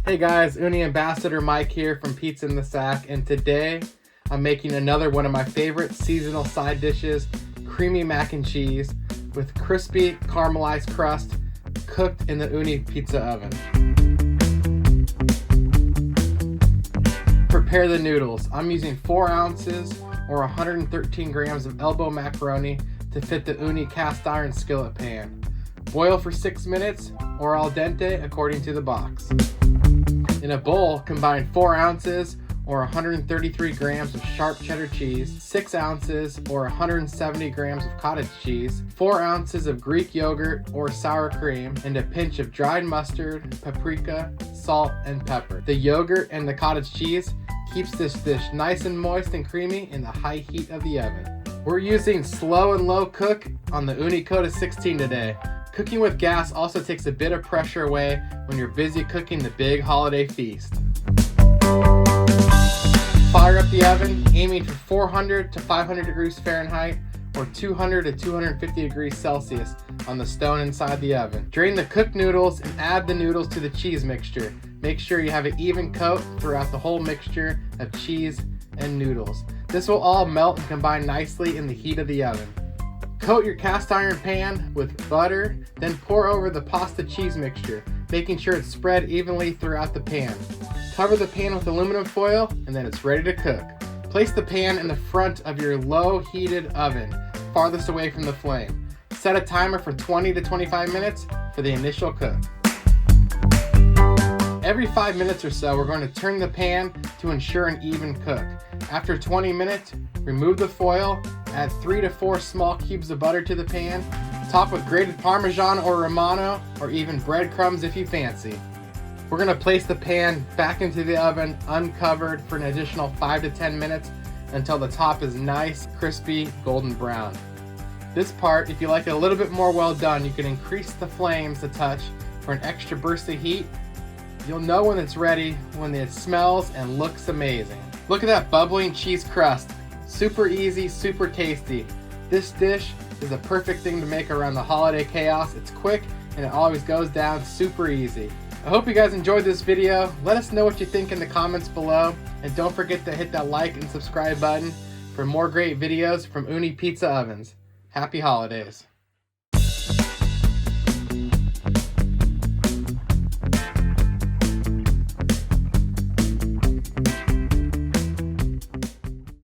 Hey guys, Ooni Ambassador Mike here from Pizza in the Sack, and today I'm making another one of my favorite seasonal side dishes, creamy mac and cheese with crispy caramelized crust cooked in the Ooni Pizza Oven. Prepare the noodles. I'm using 4 ounces or 113 grams of elbow macaroni to fit the Ooni cast iron skillet pan. Boil for 6 minutes or al dente according to the box. In a bowl, combine 4 ounces or 133 grams of sharp cheddar cheese, 6 ounces or 170 grams of cottage cheese, 4 ounces of Greek yogurt or sour cream, and a pinch of dried mustard, paprika, salt, and pepper. The yogurt and the cottage cheese keeps this dish nice and moist and creamy in the high heat of the oven. We're using slow and low cook on the Ooni Code of 16 today. Cooking with gas also takes a bit of pressure away when you're busy cooking the big holiday feast. Fire up the oven, aiming for 400 to 500 degrees Fahrenheit or 200 to 250 degrees Celsius on the stone inside the oven. Drain the cooked noodles and add the noodles to the cheese mixture. Make sure you have an even coat throughout the whole mixture of cheese and noodles. This will all melt and combine nicely in the heat of the oven. Coat your cast iron pan with butter, then pour over the pasta cheese mixture, making sure it's spread evenly throughout the pan. Cover the pan with aluminum foil and then it's ready to cook. Place the pan in the front of your low heated oven, farthest away from the flame. Set a timer for 20 to 25 minutes for the initial cook. Every 5 minutes or so, we're going to turn the pan to ensure an even cook. After 20 minutes, remove the foil, add 3 to 4 small cubes of butter to the pan, top with grated Parmesan or Romano, or even breadcrumbs if you fancy. We're going to place the pan back into the oven uncovered for an additional 5 to 10 minutes until the top is nice, crispy, golden brown. This part, if you like it a little bit more well done, you can increase the flames a touch for an extra burst of heat. You'll know when it's ready when it smells and looks amazing. Look at that bubbling cheese crust. Super easy, super tasty. This dish is a perfect thing to make around the holiday chaos. It's quick and it always goes down super easy. I hope you guys enjoyed this video. Let us know what you think in the comments below. And don't forget to hit that like and subscribe button for more great videos from Ooni Pizza Ovens. Happy holidays.